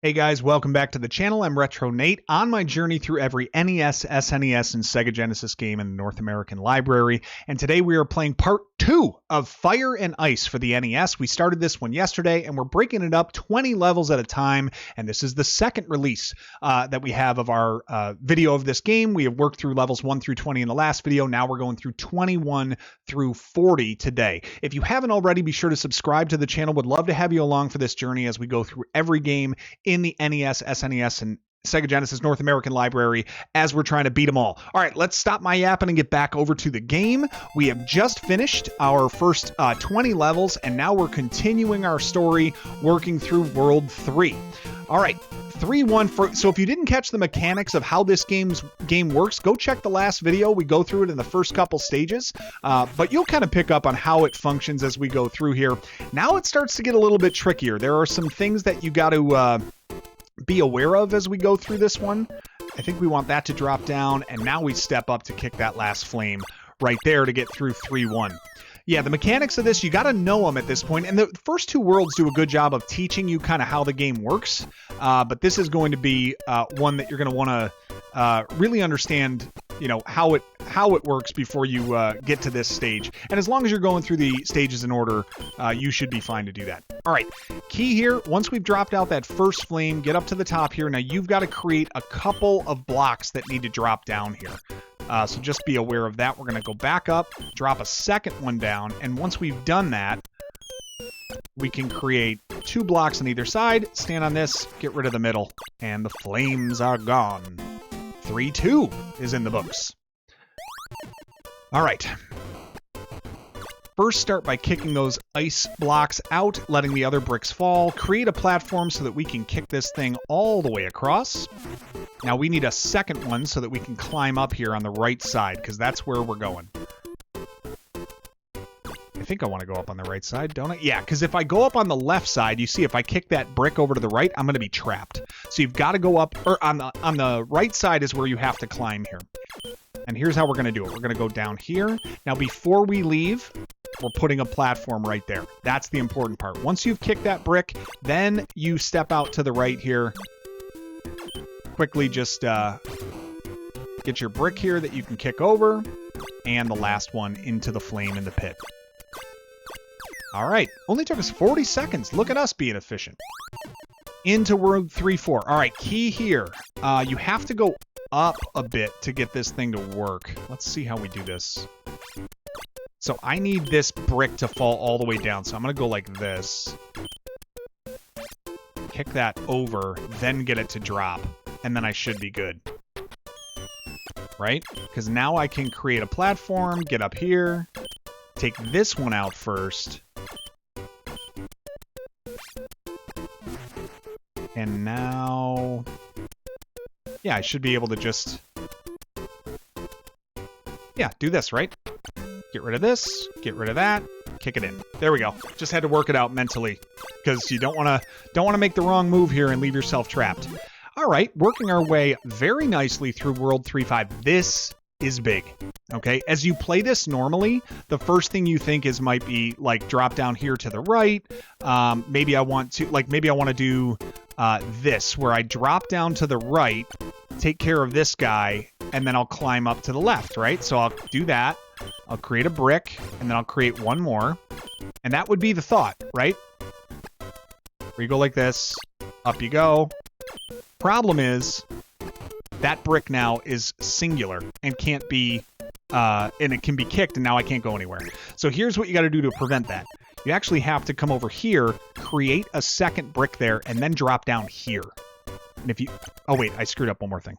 Hey guys, welcome back to the channel. I'm Retro Nate on my journey through every NES, SNES, and Sega Genesis game in the North American library. And today we are playing part 2 of Fire and Ice for the NES. We started this one yesterday and we're breaking it up 20 levels at a time. And this is the second release that we have of our video of this game. We have worked through levels 1 through 20 in the last video. Now we're going through 21 through 40 today. If you haven't already, be sure to subscribe to the channel. Would love to have you along for this journey as we go through every game in the NES, SNES, and Sega Genesis North American library as we're trying to beat them all. All right, let's stop my yapping and get back over to the game. We have just finished our first 20 levels, and now we're continuing our story, working through World 3. All right, 3-1. So if you didn't catch the mechanics of how this game works, go check the last video. We go through it in the first couple stages, but you'll kind of pick up on how it functions as we go through here. Now it starts to get a little bit trickier. There are some things that you got to be aware of as we go through this one. I think we want that to drop down, and now we step up to kick that last flame right there to get through 3-1. Yeah, the mechanics of this, you got to know them at this point, and the first two worlds do a good job of teaching you kind of how the game works, but this is going to be one that you're going to want to really understand, you know, how it works before you get to this stage. And as long as you're going through the stages in order, you should be fine to do that. All right, key here, once we've dropped out that first flame, get up to the top here. Now you've got to create a couple of blocks that need to drop down here. So just be aware of that. We're going to go back up, drop a second one down, and once we've done that, we can create 2 blocks on either side, stand on this, get rid of the middle, and the flames are gone. 3-2 is in the books. All right. First, start by kicking those ice blocks out, letting the other bricks fall. Create a platform so that we can kick this thing all the way across. Now we need a second one so that we can climb up here on the right side, because that's where we're going. I think I want to go up on the right side, don't I? Yeah, because if I go up on the left side, you see if I kick that brick over to the right, I'm going to be trapped. So you've got to go up, or on the right side is where you have to climb here. And here's how we're going to do it. We're going to go down here. Now before we leave, we're putting a platform right there. That's the important part. Once you've kicked that brick, then you step out to the right here. Quickly just get your brick here that you can kick over, and the last one into the flame in the pit. All right, only took us 40 seconds. Look at us being efficient. Into World 3-4. All right, key here. You have to go up a bit to get this thing to work. Let's see how we do this. So I need this brick to fall all the way down. So I'm going to go like this. Kick that over, then get it to drop. And then I should be good. Right? Because now I can create a platform, get up here, take this one out first. And now, yeah, I should be able to just, yeah, do this, right? Get rid of this, get rid of that, kick it in. There we go. Just had to work it out mentally, because you don't want to make the wrong move here and leave yourself trapped. All right, working our way very nicely through World 3-5. This is big, okay? As you play this normally, the first thing you think is might be like drop down here to the right. Maybe I want to do this, where I drop down to the right, take care of this guy, and then I'll climb up to the left, right? So I'll do that. I'll create a brick, and then I'll create one more. And that would be the thought, right? Where you go like this, up you go. Problem is, that brick now is singular and can't be, and it can be kicked, and now I can't go anywhere. So here's what you got to do to prevent that. You actually have to come over here, create a second brick there, and then drop down here. And if you, oh wait, I screwed up one more thing.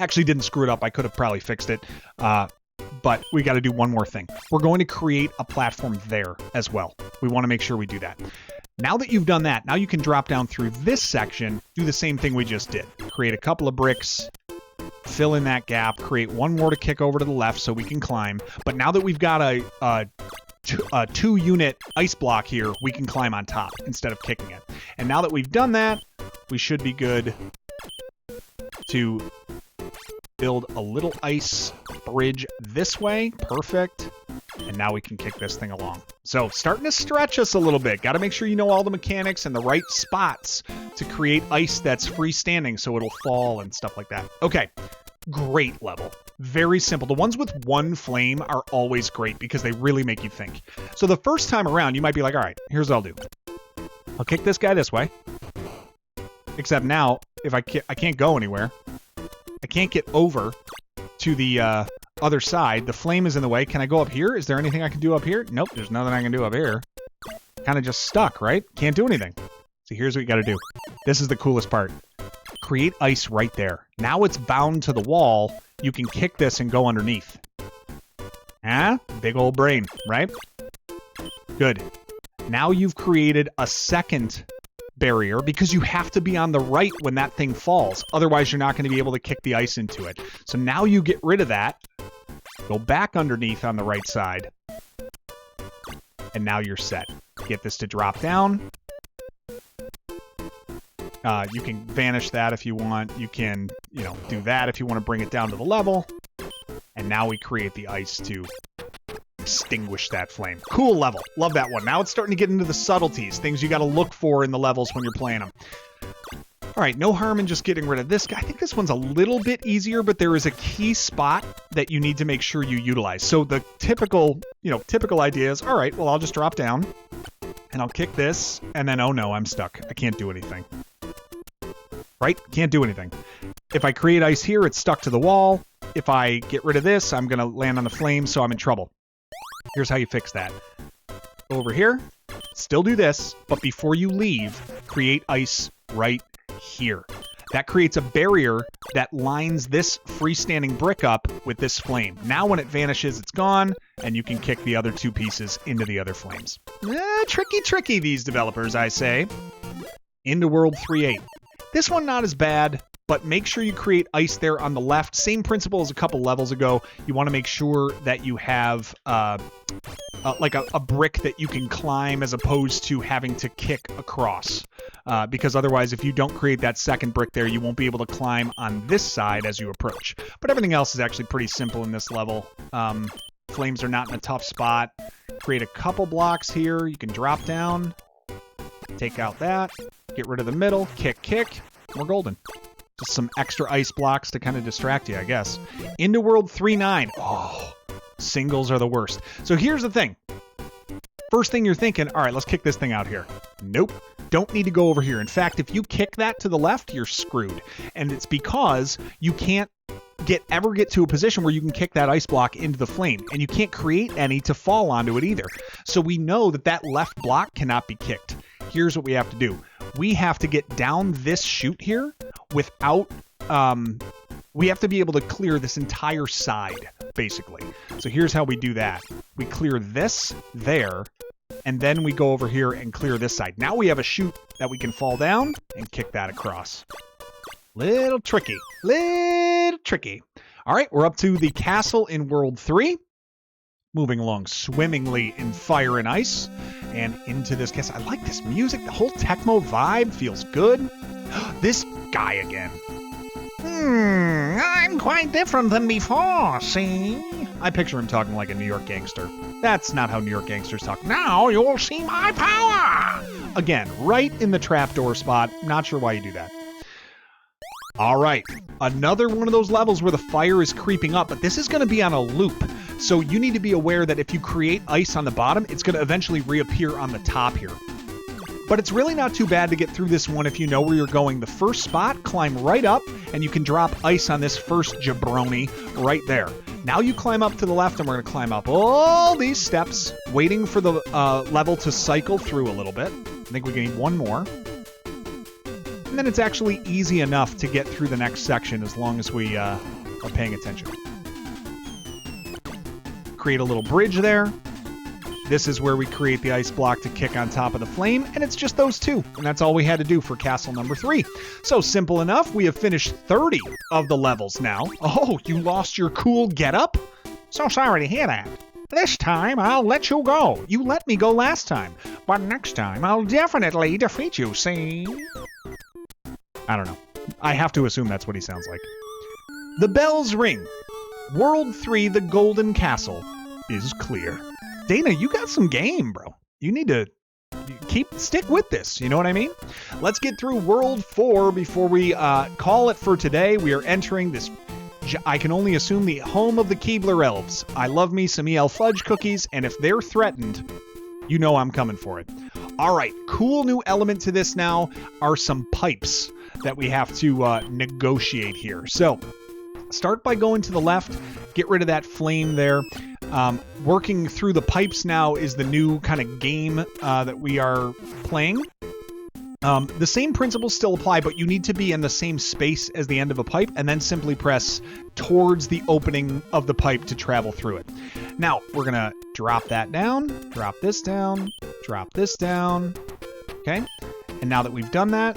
Actually didn't screw it up. I could have probably fixed it. But we got to do one more thing. We're going to create a platform there as well. We want to make sure we do that. Now that you've done that, now you can drop down through this section, do the same thing we just did. Create a couple of bricks, fill in that gap, create one more to kick over to the left so we can climb. But now that we've got a 2-unit ice block here, we can climb on top instead of kicking it. And now that we've done that, we should be good to build a little ice bridge this way. Perfect. And now we can kick this thing along. So starting to stretch us a little bit. Got to make sure you know all the mechanics and the right spots to create ice that's freestanding so it'll fall and stuff like that. Okay, great level. Very simple. The ones with one flame are always great because they really make you think. So the first time around, you might be like, all right, here's what I'll do. I'll kick this guy this way. Except now, if I can't go anywhere. I can't get over to the other side. The flame is in the way. Can I go up here? Is there anything I can do up here? Nope, there's nothing I can do up here. Kind of just stuck, right? Can't do anything. So here's what you got to do. This is the coolest part. Create ice right there. Now it's bound to the wall. You can kick this and go underneath. Ah, big old brain, right? Good. Now you've created a second barrier because you have to be on the right when that thing falls. Otherwise, you're not going to be able to kick the ice into it. So now you get rid of that. Go back underneath on the right side. And now you're set. Get this to drop down. You can vanish that if you want. You can, do that if you want to bring it down to the level. And now we create the ice to extinguish that flame. Cool level. Love that one. Now it's starting to get into the subtleties, things you got to look for in the levels when you're playing them. All right, no harm in just getting rid of this guy. I think this one's a little bit easier, but there is a key spot that you need to make sure you utilize. So the typical idea is, all right, well, I'll just drop down and I'll kick this and then, oh no, I'm stuck. I can't do anything. Right? Can't do anything. If I create ice here, it's stuck to the wall. If I get rid of this, I'm going to land on the flame, so I'm in trouble. Here's how you fix that. Go over here, still do this, but before you leave, create ice right here. That creates a barrier that lines this freestanding brick up with this flame. Now when it vanishes, it's gone, and you can kick the other two pieces into the other flames. Tricky, these developers, I say. Into World 3.8. This one not as bad, but make sure you create ice there on the left. Same principle as a couple levels ago. You want to make sure that you have like a brick that you can climb as opposed to having to kick across. Because otherwise, if you don't create that second brick there, you won't be able to climb on this side as you approach. But everything else is actually pretty simple in this level. Flames are not in a tough spot. Create a couple blocks here. You can drop down. Take out that. Get rid of the middle. Kick. We're golden. Just some extra ice blocks to kind of distract you, I guess. Into World 3.9. Oh, singles are the worst. So here's the thing. First thing you're thinking, all right, let's kick this thing out here. Nope. Don't need to go over here. In fact, if you kick that to the left, you're screwed. And it's because you can't ever get to a position where you can kick that ice block into the flame. And you can't create any to fall onto it either. So we know that left block cannot be kicked. Here's what we have to do. We have to get down this chute here without, we have to be able to clear this entire side, basically. So here's how we do that. We clear this there, and then we go over here and clear this side. Now we have a chute that we can fall down and kick that across. Little tricky. All right, we're up to the castle in World 3. Moving along swimmingly in fire and ice and into this castle. I like this music. The whole Tecmo vibe feels good. This guy again. I'm quite different than before, see? I picture him talking like a New York gangster. That's not how New York gangsters talk. Now you'll see my power! Again, right in the trapdoor spot. Not sure why you do that. All right, another one of those levels where the fire is creeping up, but this is going to be on a loop. So you need to be aware that if you create ice on the bottom, it's going to eventually reappear on the top here. But it's really not too bad to get through this one if you know where you're going. The first spot, climb right up, and you can drop ice on this first jabroni right there. Now you climb up to the left, and we're going to climb up all these steps, waiting for the level to cycle through a little bit. I think we need one more. And then it's actually easy enough to get through the next section as long as we are paying attention. Create a little bridge there. This is where we create the ice block to kick on top of the flame, and it's just those two. And that's all we had to do for castle number 3. So simple enough. We have finished 30 of the levels now. Oh, you lost your cool getup? So sorry to hear that. This time, I'll let you go. You let me go last time. But next time, I'll definitely defeat you, see? I don't know. I have to assume that's what he sounds like. The bells ring. World 3, the Golden Castle, is clear. Dana, you got some game, bro. You need to stick with this. You know what I mean? Let's get through World 4 before we call it for today. We are entering this, I can only assume, the home of the Keebler elves. I love me some EL fudge cookies, and if they're threatened, you know I'm coming for it. All right, cool new element to this now are some pipes that we have to negotiate here. So start by going to the left, get rid of that flame there. Working through the pipes now is the new kind of game that we are playing. The same principles still apply, but you need to be in the same space as the end of a pipe and then simply press towards the opening of the pipe to travel through it. Now, we're going to drop that down, drop this down, drop this down. Okay? And now that we've done that,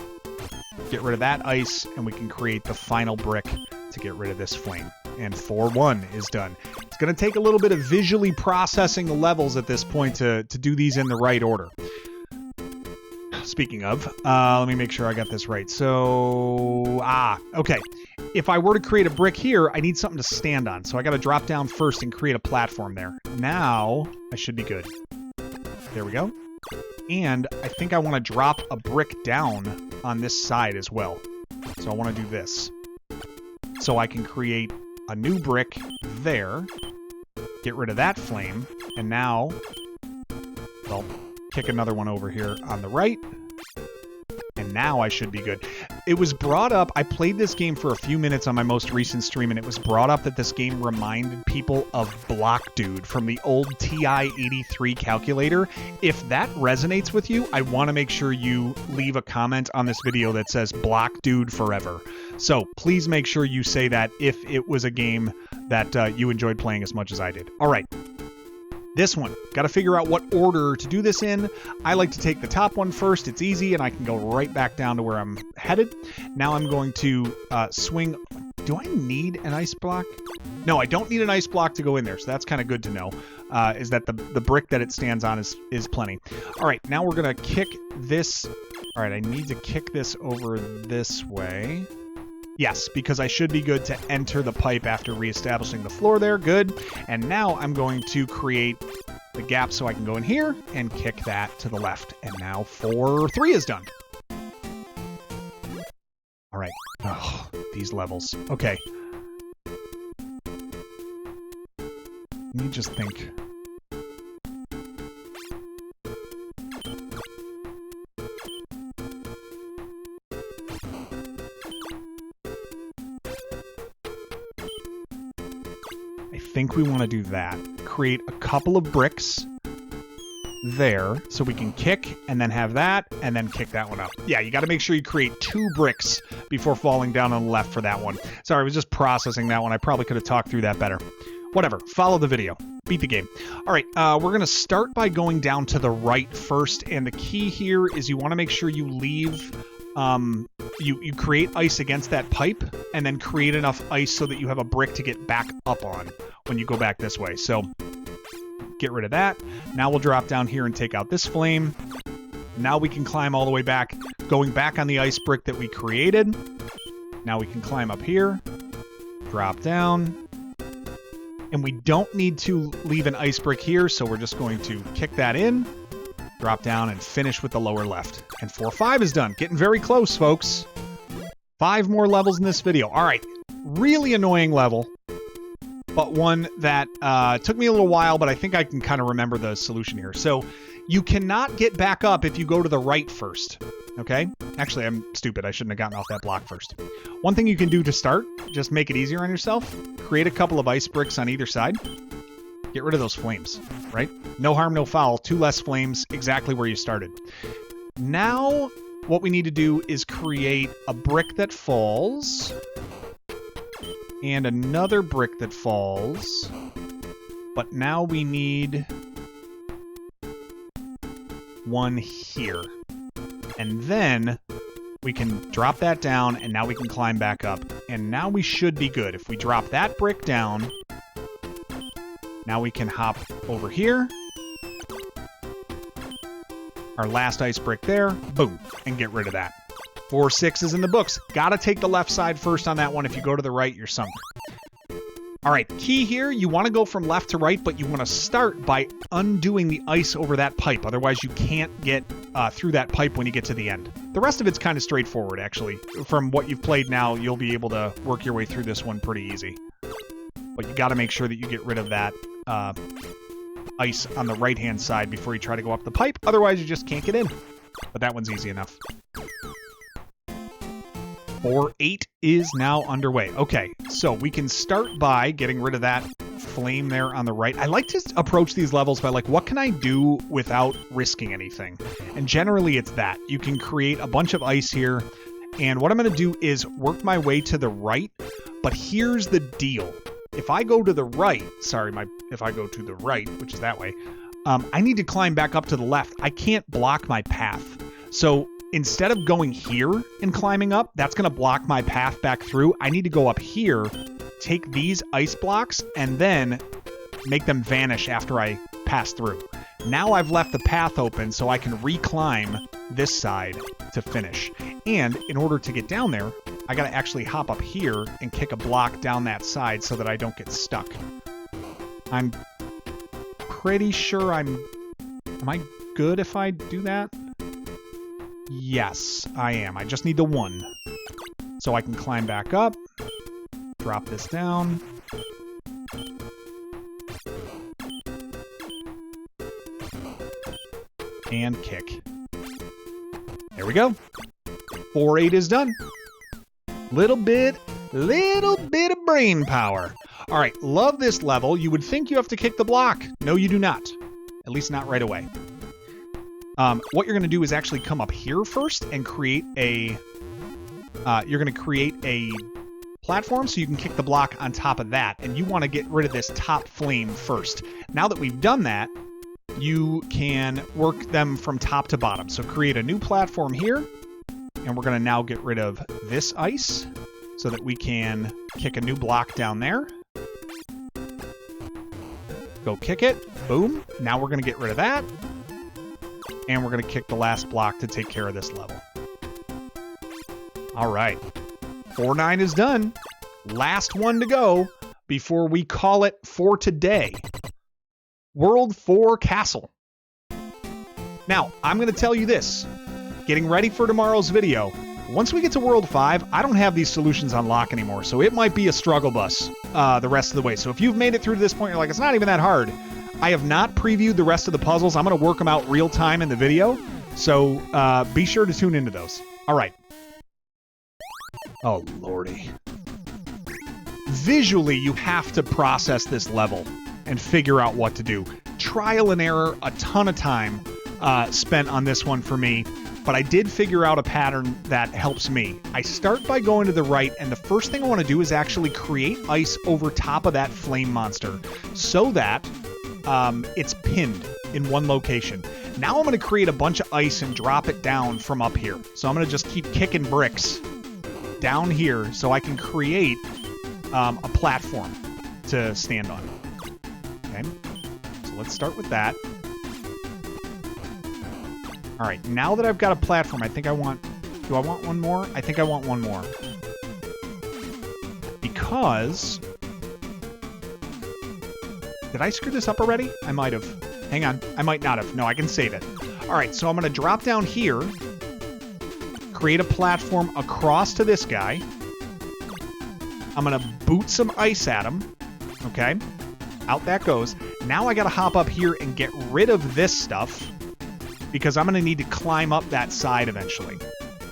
get rid of that ice, and we can create the final brick to get rid of this flame. And 4-1 is done. It's going to take a little bit of visually processing the levels at this point to do these in the right order. Speaking of, let me make sure I got this right. So, okay. If I were to create a brick here, I need something to stand on. So I got to drop down first and create a platform there. Now, I should be good. There we go. And I think I want to drop a brick down on this side as well. So I want to do this. So I can create a new brick there. Get rid of that flame. And now, well, kick another one over here on the right. And now I should be good. It was brought up, I played this game for a few minutes on my most recent stream, and it was brought up that this game reminded people of Block Dude from the old TI-83 calculator. If that resonates with you, I want to make sure you leave a comment on this video that says Block Dude forever. So please make sure you say that if it was a game that you enjoyed playing as much as I did. All right. This one, got to figure out what order to do this in. I like to take the top one first. It's easy, and I can go right back down to where I'm headed. Now I'm going to swing. Do I need an ice block? No, I don't need an ice block to go in there, so that's kind of good to know, is that the brick that it stands on is plenty. All right, now we're going to kick this. All right, I need to kick this over this way. Yes, because I should be good to enter the pipe after reestablishing the floor there. Good. And now I'm going to create the gap so I can go in here and kick that to the left. And now 4-3 is done. All right. Oh, these levels. Okay. Let me just think. I think we want to do that. Create a couple of bricks there so we can kick and then have that and then kick that one up. Yeah, you got to make sure you create 2 bricks before falling down on the left for that one. Sorry, I was just processing that one. I probably could have talked through that better. Whatever. Follow the video. Beat the game. All right, we're going to start by going down to the right first, and the key here is you want to make sure you leave... You create ice against that pipe and then create enough ice so that you have a brick to get back up on when you go back this way. So get rid of that. Now we'll drop down here and take out this flame. Now we can climb all the way back, going back on the ice brick that we created. Now we can climb up here, drop down, and we don't need to leave an ice brick here, so we're just going to kick that in, drop down, and finish with the lower left. And 4-5 is done. Getting very close, folks. 5 more levels in this video. All right. Really annoying level, but one that took me a little while, but I think I can kind of remember the solution here. So you cannot get back up if you go to the right first. Okay? Actually, I'm stupid. I shouldn't have gotten off that block first. One thing you can do to start, just make it easier on yourself. Create a couple of ice bricks on either side. Get rid of those flames, right? No harm, no foul. 2 less flames, exactly where you started. Now, what we need to do is create a brick that falls and another brick that falls. But now we need one here. And then we can drop that down, and now we can climb back up. And now we should be good. If we drop that brick down, now we can hop over here. Our last ice brick there, boom, and get rid of that. 4-6 is in the books. Gotta take the left side first on that one. If you go to the right, you're sunk. All right, key here, you want to go from left to right, but you want to start by undoing the ice over that pipe. Otherwise, you can't get through that pipe when you get to the end. The rest of it's kind of straightforward, actually. From what you've played now, you'll be able to work your way through this one pretty easy. But you got to make sure that you get rid of that ice on the right-hand side before you try to go up the pipe. Otherwise, you just can't get in. But that one's easy enough. 4-8 is now underway. Okay, so we can start by getting rid of that flame there on the right. I like to approach these levels by like, what can I do without risking anything? And generally it's that. You can create a bunch of ice here, and what I'm going to do is work my way to the right, but here's the deal. If I go to the right, if I go to the right, which is that way, I need to climb back up to the left. I can't block my path. So instead of going here and climbing up, that's going to block my path back through. I need to go up here, take these ice blocks, and then make them vanish after I pass through. Now I've left the path open so I can reclimb this side to finish. And in order to get down there, I got to actually hop up here and kick a block down that side so that I don't get stuck. I'm pretty sure am I good if I do that? Yes, I am. I just need the 1. So I can climb back up, drop this down. And kick. There we go. 4-8 is done. Little bit of brain power. All right, love this level. You would think you have to kick the block. No, you do not. At least not right away. What you're going to do is actually come up here first and create a... you're going to create a platform so you can kick the block on top of that. And you want to get rid of this top flame first. Now that we've done that, you can work them from top to bottom. So create a new platform here. And we're going to now get rid of this ice so that we can kick a new block down there. Go kick it. Boom. Now we're going to get rid of that. And we're going to kick the last block to take care of this level. All right. 4-9 is done. Last one to go before we call it for today. World 4 Castle. Now, I'm going to tell you this. Getting ready for tomorrow's video. Once we get to World 5, I don't have these solutions on lock anymore, so it might be a struggle bus the rest of the way. So if you've made it through to this point, you're like, it's not even that hard. I have not previewed the rest of the puzzles. I'm going to work them out real time in the video, so be sure to tune into those. All right. Oh, lordy. Visually, you have to process this level and figure out what to do. Trial and error, a ton of time spent on this one for me. But I did figure out a pattern that helps me. I start by going to the right, and the first thing I want to do is actually create ice over top of that flame monster so that it's pinned in one location. Now I'm going to create a bunch of ice and drop it down from up here. So I'm going to just keep kicking bricks down here so I can create a platform to stand on. Okay, so let's start with that. All right, now that I've got a platform, I think I want... Do I want one more? I think I want one more. Because... Did I screw this up already? I might have. Hang on. I might not have. No, I can save it. All right, so I'm going to drop down here. Create a platform across to this guy. I'm going to boot some ice at him. Okay. Out that goes. Now I got to hop up here and get rid of this stuff, because I'm going to need to climb up that side eventually.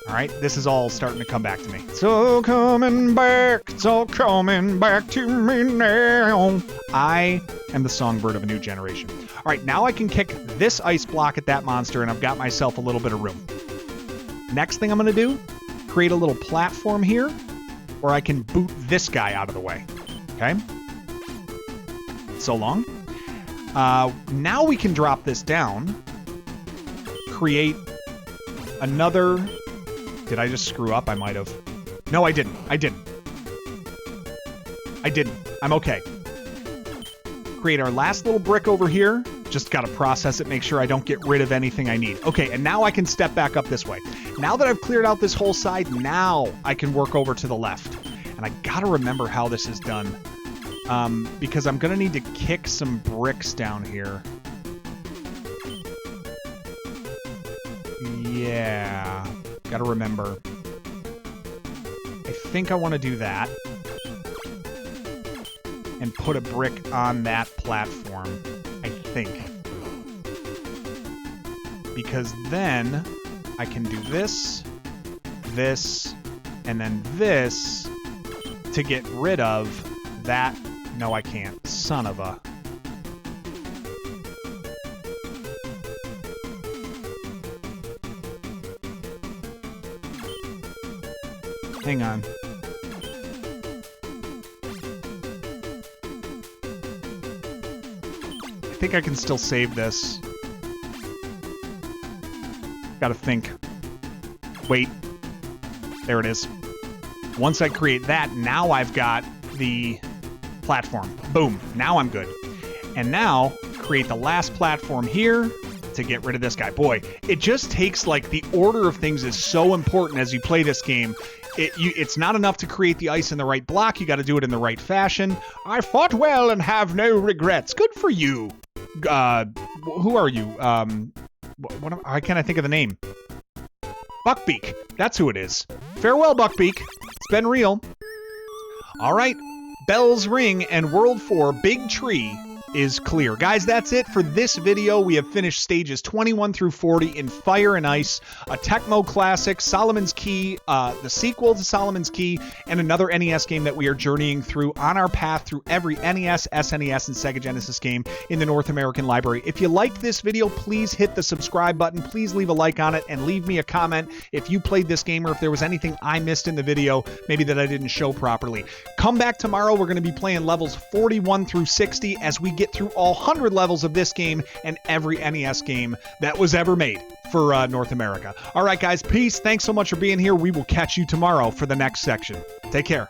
All right, this is all starting to come back to me. It's all coming back. It's all coming back to me now. I am the songbird of a new generation. All right, now I can kick this ice block at that monster, and I've got myself a little bit of room. Next thing I'm going to do, create a little platform here where I can boot this guy out of the way. Okay? So long. Now we can drop this down. Create another... Did I just screw up? I might have. No, I didn't. I didn't. I'm okay. Create our last little brick over here. Just got to process it, make sure I don't get rid of anything I need. Okay, and now I can step back up this way. Now that I've cleared out this whole side, now I can work over to the left. And I got to remember how this is done. because I'm going to need to kick some bricks down here. Yeah, gotta remember. I think I want to do that. And put a brick on that platform, I think. Because then I can do this, this, and then this to get rid of that. No, I can't. Son of a... Hang on. I think I can still save this. Gotta think. Wait. There it is. Once I create that, now I've got the platform. Boom. Now I'm good. And now, create the last platform here to get rid of this guy. Boy, it just takes, like, the order of things is so important as you play this game. It's not enough to create the ice in the right block. You got to do it in the right fashion. I fought well and have no regrets. Good for you. Who are you? Why can't I think of the name? Buckbeak. That's who it is. Farewell, Buckbeak. It's been real. All right. Bells ring and World 4 Big Tree is clear. Guys, that's it for this video. We have finished stages 21 through 40 in Fire and Ice, a Tecmo classic, Solomon's Key, the sequel to Solomon's Key, and another NES game that we are journeying through on our path through every NES, SNES, and Sega Genesis game in the North American library. If you liked this video, please hit the subscribe button. Please leave a like on it and leave me a comment if you played this game or if there was anything I missed in the video, maybe that I didn't show properly. Come back tomorrow. We're going to be playing levels 41 through 60 as we get through all 100 levels of this game and every NES game that was ever made for North America. All right, guys, peace. Thanks so much for being here. We will catch you tomorrow for the next section. Take care.